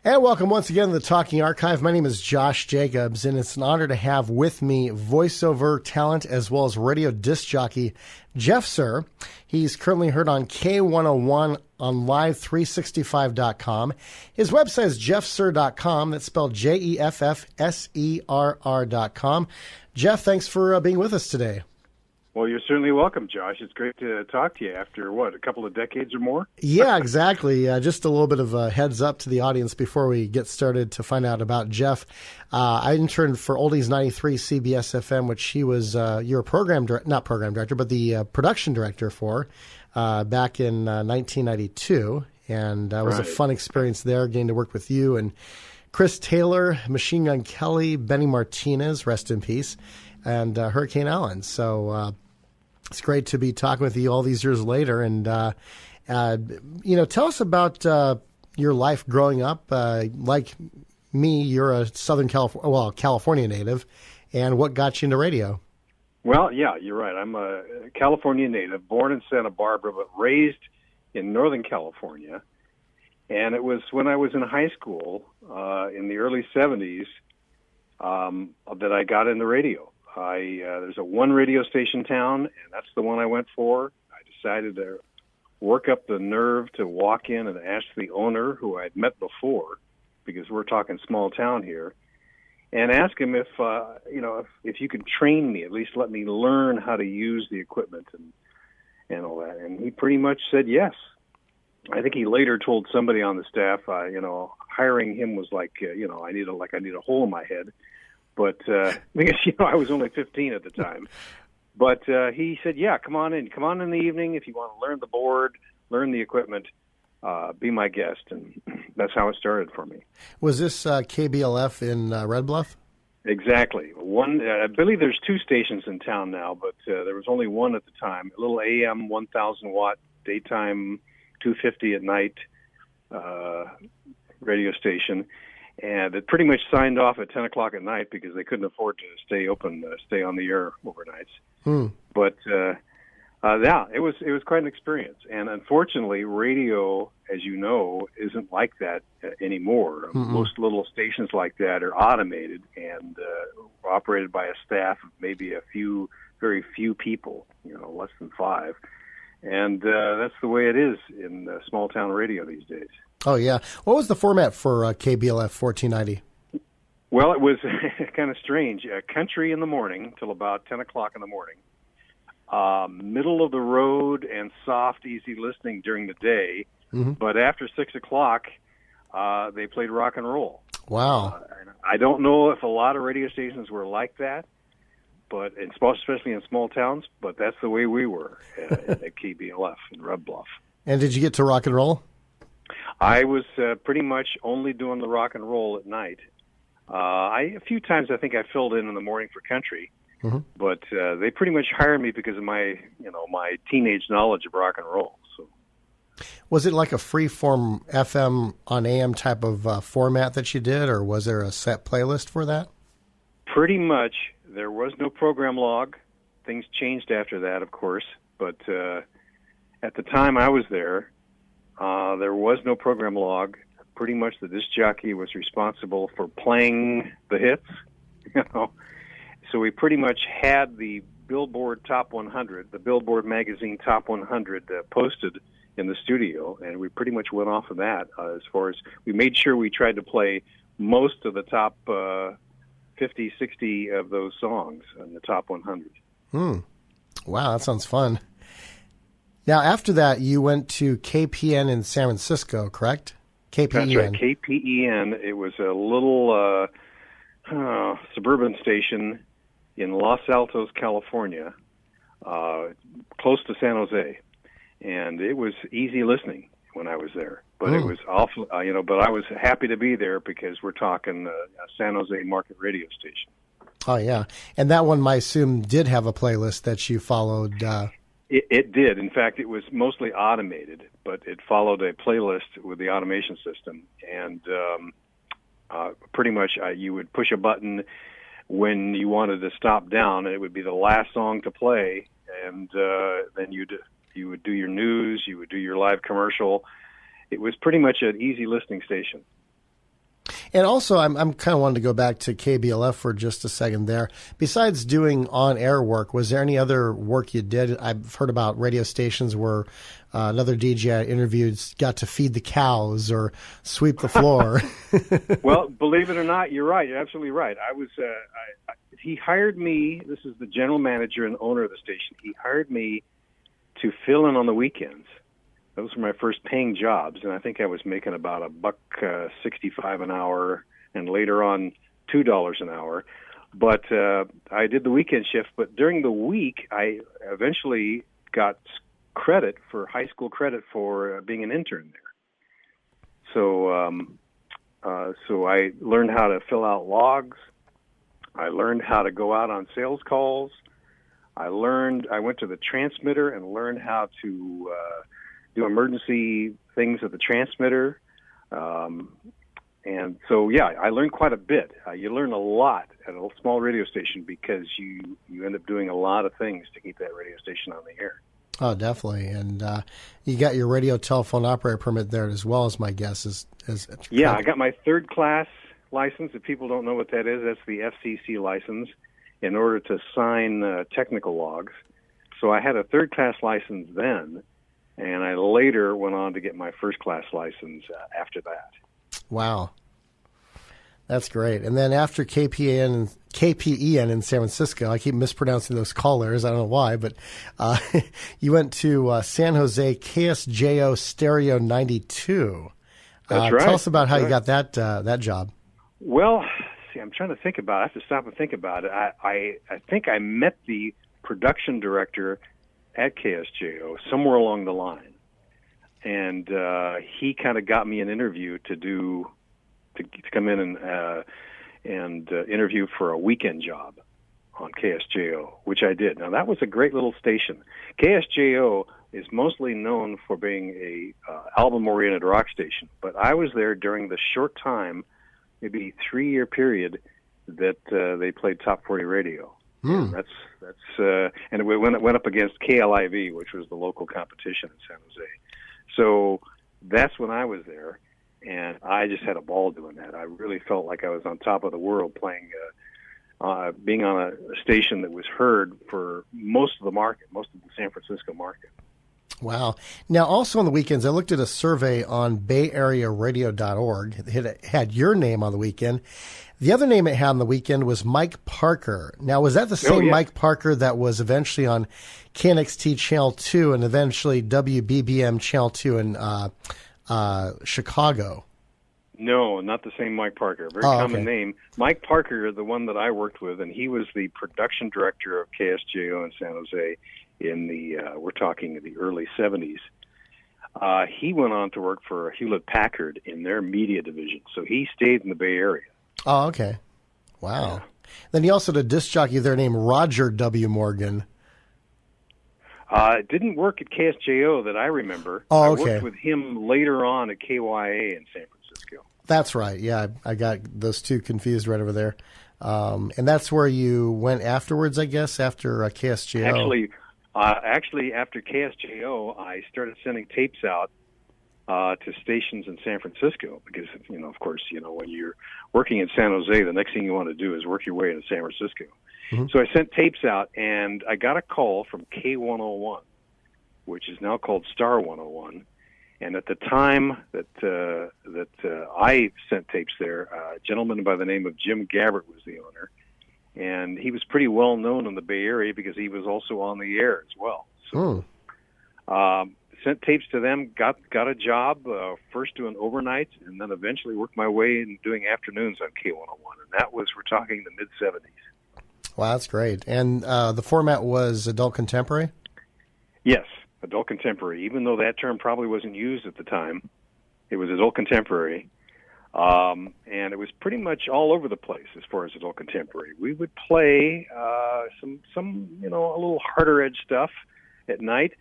And welcome once again to the Talking Archive. My name is Josh Jacobs, and it's an honor to have with me voiceover talent as well as radio disc jockey Jeff Serr. He's currently heard on K101 on live365.com. His website is jeffserr.com. That's spelled JEFFSERR.com. Jeff, thanks for being with us today. Well, you're certainly welcome, Josh. It's great to talk to you after, a couple of decades or more? Yeah, exactly. Just a little bit of a heads up to the audience before we get started to find out about Jeff. I interned for Oldies 93 CBS FM, which he was your not program director, but the production director for back in 1992. And it was a fun experience there, getting to work with you and Chris Taylor, Machine Gun Kelly, Benny Martinez, rest in peace, and Hurricane Allen. So it's great to be talking with you all these years later. And, tell us about your life growing up. Like me, you're a California native. And what got you into radio? Well, yeah, you're right. I'm a California native, born in Santa Barbara, but raised in Northern California. And it was when I was in high school in the early 70s that I got into radio. There's a one radio station town, and that's the one I went for. I decided to work up the nerve to walk in and ask the owner, who I'd met before, because we're talking small town here, and ask him if you could train me, at least let me learn how to use the equipment and all that. And he pretty much said yes. I think he later told somebody on the staff, hiring him was like, I need a hole in my head. But, because, I was only 15 at the time. But he said, yeah, come on in the evening if you want to learn the board, learn the equipment, be my guest. And that's how it started for me. Was this KBLF in Red Bluff? Exactly. I believe there's two stations in town now, but there was only one at the time, a little AM 1,000 watt, daytime 250 at night radio station. And it pretty much signed off at 10 o'clock at night because they couldn't afford to stay open, stay on the air overnights. But it was quite an experience. And unfortunately, radio, as you know, isn't like that anymore. Most little stations like that are automated and operated by a staff of maybe very few people, less than 5. And that's the way it is in small town radio these days. Oh, yeah. What was the format for KBLF 1490? Well, it was kind of strange. Country in the morning till about 10 o'clock in the morning. Middle of the road and soft, easy listening during the day. But after 6 o'clock, they played rock and roll. Wow. I don't know if a lot of radio stations were like that, but especially in small towns, but that's the way we were at KBLF in Red Bluff. And did you get to rock and roll? I was pretty much only doing the rock and roll at night. A few times I think I filled in the morning for country, but they pretty much hired me because of my teenage knowledge of rock and roll. So, was it like a free-form FM on AM type of format that you did, or was there a set playlist for that? Pretty much. There was no program log. Things changed after that, of course, but at the time I was there was no program log. Pretty much the disc jockey was responsible for playing the hits, So we pretty much had the Billboard Top 100, the Billboard Magazine Top 100 posted in the studio, and we pretty much went off of that as far as we made sure we tried to play most of the top 50, 60 of those songs in the Top 100. Wow, that sounds fun. Now, after that, you went to KPN in San Francisco, correct? KPEN. That's right, KPEN. It was a little suburban station in Los Altos, California, close to San Jose. And it was easy listening when I was there. But it was awful, but I was happy to be there because we're talking a San Jose market radio station. Oh, yeah. And that one, I assume, did have a playlist that you followed. It did. In fact, it was mostly automated, but it followed a playlist with the automation system. And pretty much you would push a button when you wanted to stop down, and it would be the last song to play. And then you would do your news, you would do your live commercial. It was pretty much an easy listening station. And also, I'm kind of wanting to go back to KBLF for just a second there. Besides doing on-air work, was there any other work you did? I've heard about radio stations where another DJ I interviewed got to feed the cows or sweep the floor. Well, believe it or not, you're right. You're absolutely right. I was. He hired me. This is the general manager and owner of the station. He hired me to fill in on the weekends. Those were my first paying jobs, and I think I was making about $1.65 an hour, and later on $2 an hour. But I did the weekend shift. But during the week, I eventually got credit for high school credit for being an intern there. So I learned how to fill out logs. I learned how to go out on sales calls. I went to the transmitter and learned how to do emergency things at the transmitter. And so, yeah, I learned quite a bit. You learn a lot at a small radio station because you end up doing a lot of things to keep that radio station on the air. Oh, definitely. And you got your radio telephone operator permit there as well, as my guess is. Yeah, I got my third class license. If people don't know what that is, that's the FCC license in order to sign technical logs. So I had a third class license then, and I later went on to get my first class license after that. Wow. That's great. And then after KPEN in San Francisco, I keep mispronouncing those callers. I don't know why, but you went to San Jose KSJO Stereo 92. That's right. Tell us about how you got that job. Well, see, I'm trying to think about it. I have to stop and think about it. I think I met the production director at KSJO somewhere along the line, and he kind of got me an interview to come in and interview for a weekend job on KSJO, which I did. Now, that was a great little station. KSJO is mostly known for being a album-oriented rock station, but I was there during the short time, maybe 3-year period, that they played Top 40 radio. And and it went up against KLIV, which was the local competition in San Jose. So that's when I was there. And I just had a ball doing that. I really felt like I was on top of the world playing, being on a station that was heard for most of the market, most of the San Francisco market. Wow. Now, also on the weekends, I looked at a survey on BayAreaRadio.org. It had your name on the weekend. The other name it had on the weekend was Mike Parker. Now, was that the same Mike Parker that was eventually on KNXT Channel 2 and eventually WBBM Channel 2 in Chicago? No, not the same Mike Parker. Very common name. Mike Parker, the one that I worked with, and he was the production director of KSJO in San Jose in the, we're talking the early 70s. He went on to work for Hewlett-Packard in their media division, so he stayed in the Bay Area. Oh, okay. Wow. Yeah. Then he also had a disc jockey there named Roger W. Morgan. It didn't work at KSJO that I remember. Oh, okay. I worked with him later on at KYA in San Francisco. That's right. Yeah, I got those two confused right over there. And that's where you went afterwards, I guess, after KSJO. Actually, after KSJO, I started sending tapes out to stations in San Francisco because, of course, when you're working in San Jose, the next thing you want to do is work your way into San Francisco. Mm-hmm. So I sent tapes out, and I got a call from K101, which is now called Star 101. And at the time that I sent tapes there, a gentleman by the name of Jim Gabbert was the owner, and he was pretty well known in the Bay Area because he was also on the air as well. So, sent tapes to them, got a job first doing overnights, and then eventually worked my way in doing afternoons on K101, and we're talking the mid '70s. Wow, that's great. And the format was adult contemporary? Yes, adult contemporary. Even though that term probably wasn't used at the time, it was adult contemporary. And it was pretty much all over the place as far as adult contemporary. We would play some a little harder edge stuff at night,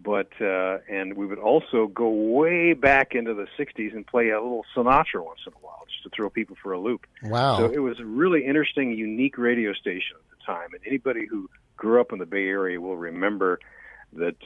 but and we would also go way back into the 60s and play a little Sinatra once in a while just to throw people for a loop. Wow. So it was a really interesting, unique radio station at the time, and anybody who grew up in the Bay Area will remember that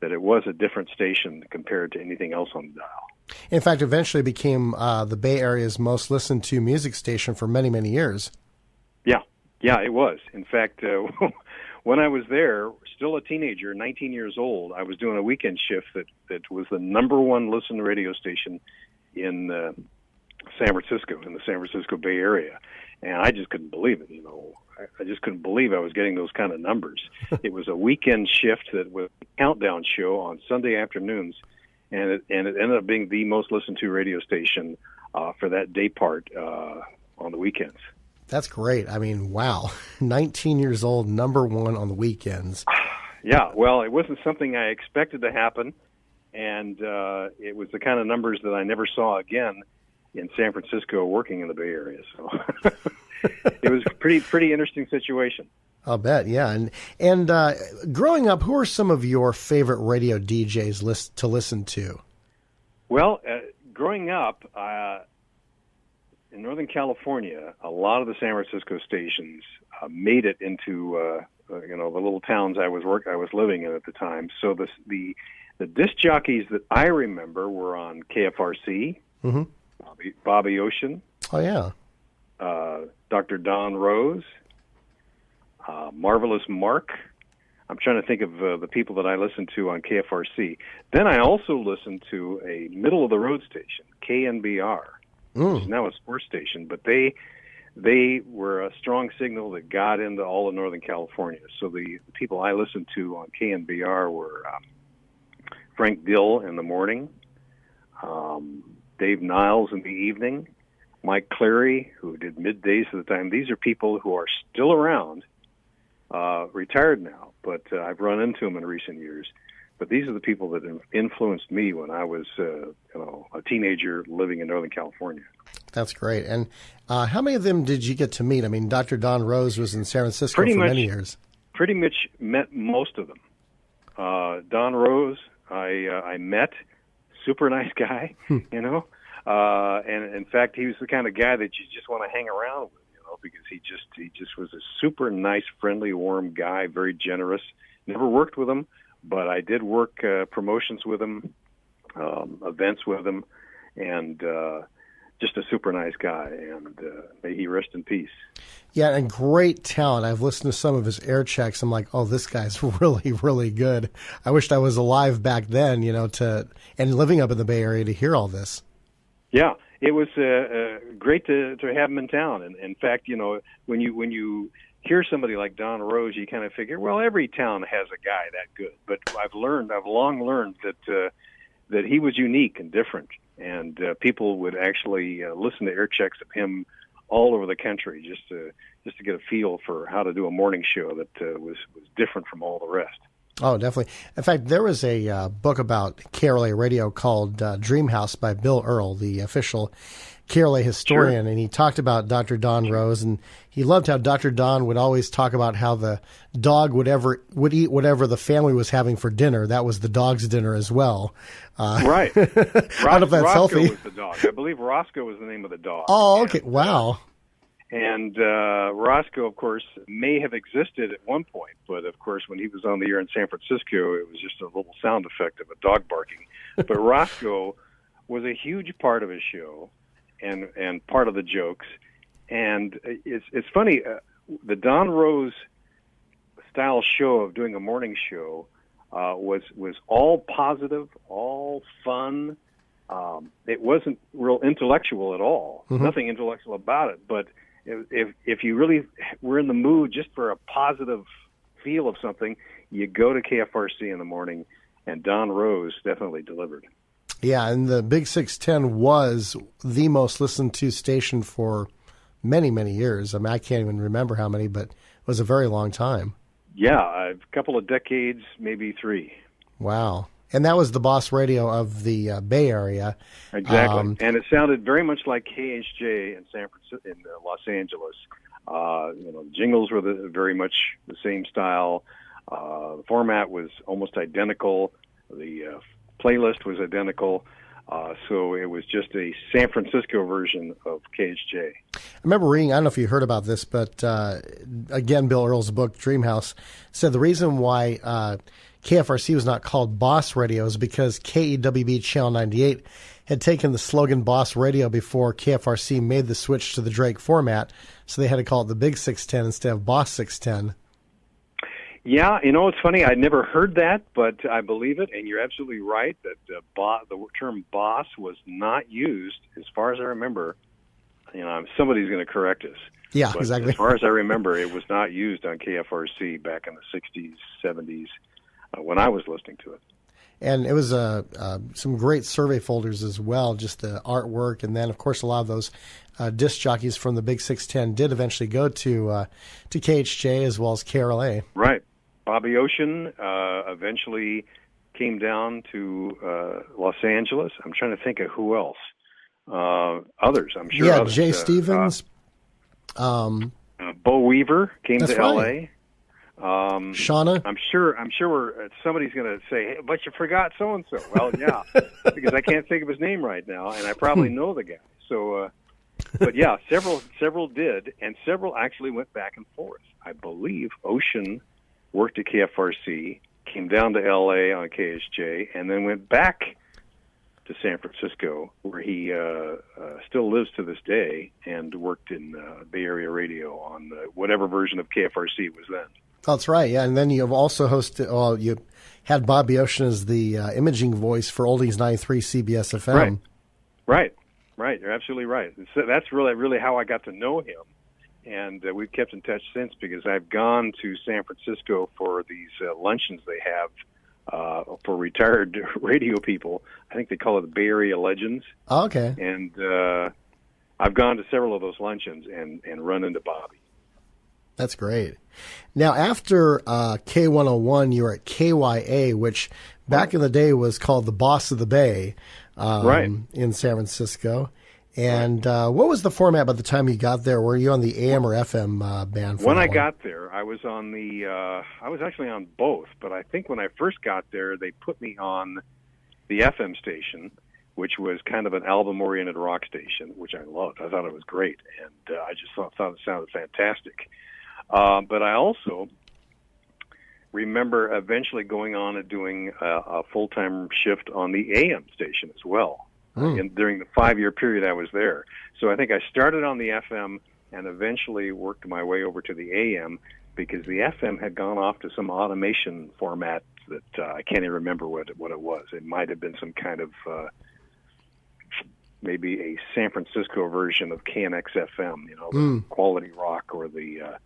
it was a different station compared to anything else on the dial. In fact, eventually became the Bay Area's most listened to music station for many, many years. Yeah, it was. In fact, when I was there, still a teenager, 19 years old, I was doing a weekend shift that was the number one listened radio station in San Francisco, in the San Francisco Bay Area. And I just couldn't believe it, I just couldn't believe I was getting those kind of numbers. It was a weekend shift that was a countdown show on Sunday afternoons, and it ended up being the most listened to radio station for that day part on the weekends. That's great. I mean, wow. 19 years old, number one on the weekends. Yeah, well, it wasn't something I expected to happen, and it was the kind of numbers that I never saw again in San Francisco working in the Bay Area. So it was a pretty interesting situation. I'll bet, yeah. And growing up, who are some of your favorite radio DJs to listen to? Well, growing up in Northern California, a lot of the San Francisco stations made it into the little towns I was living in at the time. So the disc jockeys that I remember were on KFRC, mm-hmm. Bobby Ocean. Oh yeah. Dr. Don Rose, Marvelous Mark. I'm trying to think of the people that I listened to on KFRC. Then I also listened to a middle-of-the-road station, KNBR, which is now a sports station, but they were a strong signal that got into all of Northern California. So the people I listened to on KNBR were Frank Dill in the morning, Dave Niles in the evening, Mike Cleary, who did middays at the time. These are people who are still around, retired now, but I've run into them in recent years. But these are the people that influenced me when I was a teenager living in Northern California. That's great. And how many of them did you get to meet? I mean, Dr. Don Rose was in San Francisco for many years. Pretty much met most of them. Don Rose, I met. Super nice guy, and in fact, he was the kind of guy that you just want to hang around with, because he just was a super nice, friendly, warm guy, very generous. Never worked with him, but I did work promotions with him, events with him, and just a super nice guy, and may he rest in peace. Yeah, and great talent. I've listened to some of his air checks. I'm like, oh, this guy's really, really good. I wished I was alive back then, and living up in the Bay Area to hear all this. Yeah, it was great to have him in town. And in fact, when you hear somebody like Don Rose, you kind of figure, well, every town has a guy that good. But I've long learned that he was unique and different, and people would actually listen to air checks of him all over the country just to get a feel for how to do a morning show that was different from all the rest. Oh, definitely. In fact, there was a book about KRLA radio called Dream House by Bill Earl, the official KRLA historian, and he talked about Dr. Don Rose, and he loved how Dr. Don would always talk about how the dog would eat whatever the family was having for dinner. That was the dog's dinner as well. Right. I don't know if that's Roscoe healthy. Was the dog. I believe Roscoe was the name of the dog. Oh, okay. Wow. And Roscoe, of course, may have existed at one point, but of course, when he was on the air in San Francisco, it was just a little sound effect of a dog barking. But Roscoe was a huge part of his show and part of the jokes. And it's funny, the Don Rose style show of doing a morning show was all positive, all fun. It wasn't real intellectual at all. Mm-hmm. Nothing intellectual about it, but if you really were in the mood just for a positive feel of something, you go to KFRC in the morning, and Don Rose definitely delivered. Yeah, and the Big 610 was the most listened to station for many, many years. I mean, I can't even remember how many, but it was a very long time. Yeah, a couple of decades, maybe 3. Wow. And that was the boss radio of the Bay Area. Exactly. And it sounded very much like KSJO in San Francisco, in Los Angeles. The jingles were very much the same style. The format was almost identical. The playlist was identical. So it was just a San Francisco version of KSJ. I remember reading, I don't know if you heard about this, but again, Bill Earl's book, Dream House, said the reason why KFRC was not called Boss Radio is because KEWB Channel 98 had taken the slogan Boss Radio before KFRC made the switch to the Drake format, so they had to call it the Big 610 instead of Boss 610. Yeah, it's funny. I'd never heard that, but I believe it, and you're absolutely right that the term boss was not used, as far as I remember. Somebody's going to correct us. Yeah, but exactly. As far as I remember, it was not used on KFRC back in the 60s, 70s, when I was listening to it. And it was some great survey folders as well, just the artwork. And then, of course, a lot of those disc jockeys from the Big 610 did eventually go to KHJ as well as KRLA. Right. Bobby Ocean eventually came down to Los Angeles. I'm trying to think of who else. Others, I'm sure. Yeah, others. Jay Stevens. Bo Weaver came to right. LA. Shauna. I'm sure somebody's going to say, hey, but you forgot so and so. Well, yeah, because I can't think of his name right now, and I probably know the guy. So, but yeah, several did, and several actually went back and forth. I believe Ocean worked at KFRC, came down to LA on KSJ, and then went back to San Francisco, where he still lives to this day, and worked in Bay Area radio on whatever version of KFRC it was then. That's right, yeah. And then you've also hosted, you had Bobby Ocean as the imaging voice for Oldies 93 CBS FM. Right. You're absolutely right. So that's really how I got to know him. And we've kept in touch since, because I've gone to San Francisco for these luncheons they have for retired radio people. I think they call it the Bay Area Legends. Oh, okay. And I've gone to several of those luncheons and run into Bobby. That's great. Now, after K101, you were at KYA, which back in the day was called the Boss of the Bay in San Francisco. And what was the format by the time you got there? Were you on the AM or FM band? When I got there, I was on I was actually on both. But I think when I first got there, they put me on the FM station, which was kind of an album-oriented rock station, which I loved. I thought it was great, and I just thought it sounded fantastic. But I also remember eventually going on and doing a full-time shift on the AM station as well. During the 5-year period I was there. So I think I started on the FM and eventually worked my way over to the AM, because the FM had gone off to some automation format that I can't even remember what it was. It might have been some kind of maybe a San Francisco version of KNX FM, the quality rock or the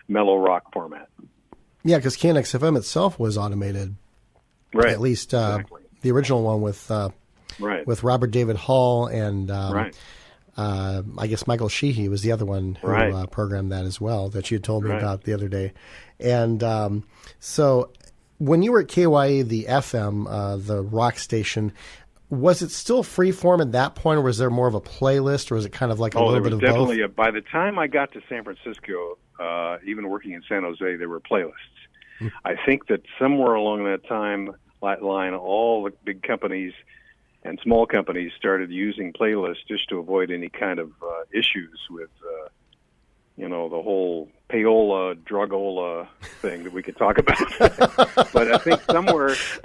mellow rock format. Yeah, because KNX FM itself was automated. Right. At least exactly. The original one with Robert David Hall and I guess Michael Sheehy was the other one who programmed that as well, that you told me about the other day. And so when you were at KYA, the FM, the rock station, was it still freeform at that point, or was there more of a playlist, or was it kind of like a little bit of definitely both? By the time I got to San Francisco, even working in San Jose, there were playlists. I think that somewhere along that line, all the big companies and small companies started using playlists just to avoid any kind of issues with, the whole payola, drugola thing that we could talk about. But I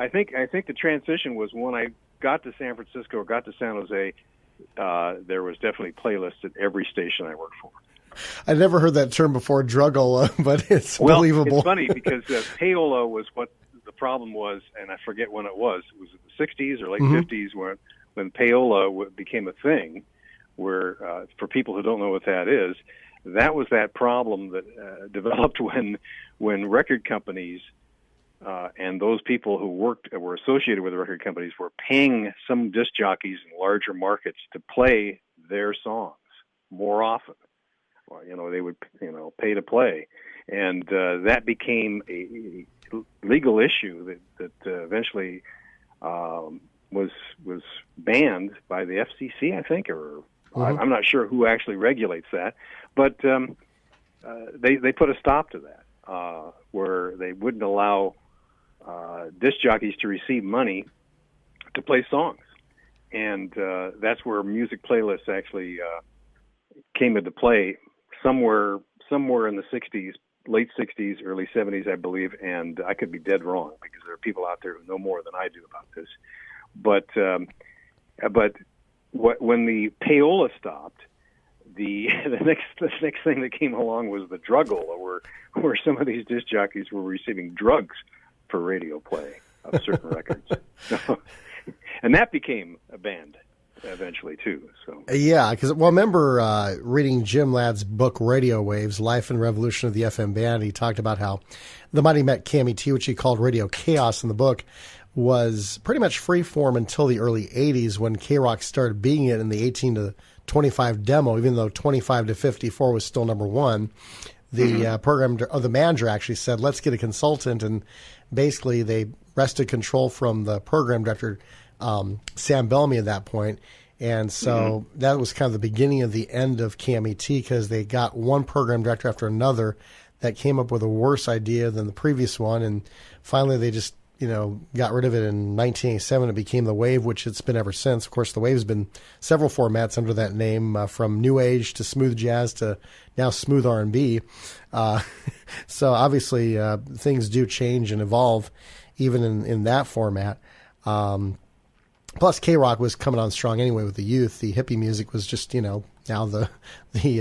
think I think the transition was when I got to San Francisco, got to San Jose, there was definitely playlists at every station I worked for. I never heard that term before, drugola, but it's believable. It's funny because payola was what the problem was, and I forget when it was. It was the 60s or late 50s when payola became a thing, where for people who don't know what that is, that was that problem that developed when record companies and those people who were associated with the record companies were paying some disc jockeys in larger markets to play their songs more often. Well, they would pay to play, and that became a legal issue that eventually was banned by the FCC, I think, or I'm not sure who actually regulates that, but they put a stop to that, where they wouldn't allow disc jockeys to receive money to play songs, and that's where music playlists actually came into play somewhere in the 60s, late 60s, early 70s, I believe, and I could be dead wrong because there are people out there who know more than I do about this. But when the payola stopped, the next thing that came along was the drugola, where some of these disc jockeys were receiving drugs for radio play of certain records. And that became a band eventually too. So yeah, because I remember reading Jim Ladd's book Radio Waves: Life and Revolution of the FM Band. He talked about how the Mighty Met KMET, which he called Radio Chaos in the book, was pretty much freeform until the early 80s when K-Rock started being it in the 18 to 25 demo, even though 25 to 54 was still number one. The program, or the manager actually said, let's get a consultant, and basically they wrested control from the program director, Sam Bellamy, at that point. And so that was kind of the beginning of the end of KMET, because they got one program director after another that came up with a worse idea than the previous one. And finally they just, got rid of it in 1987. It became the Wave, which it's been ever since. Of course, the Wave's been several formats under that name, from new age to smooth jazz to now smooth R&B. So obviously things do change and evolve even in that format. Plus, K-Rock was coming on strong anyway with the youth. The hippie music was just, now the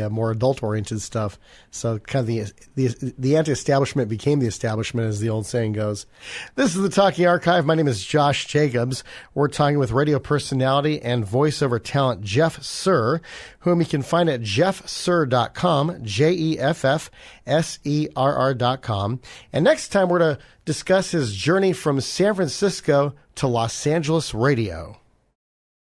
more adult-oriented stuff. So kind of the anti-establishment became the establishment, as the old saying goes. This is the Talking Archive. My name is Josh Jacobs. We're talking with radio personality and voiceover talent Jeff Serr, whom you can find at jeffserr.com, JEFFSERR.com. And next time we're going to discuss his journey from San Francisco to Los Angeles radio.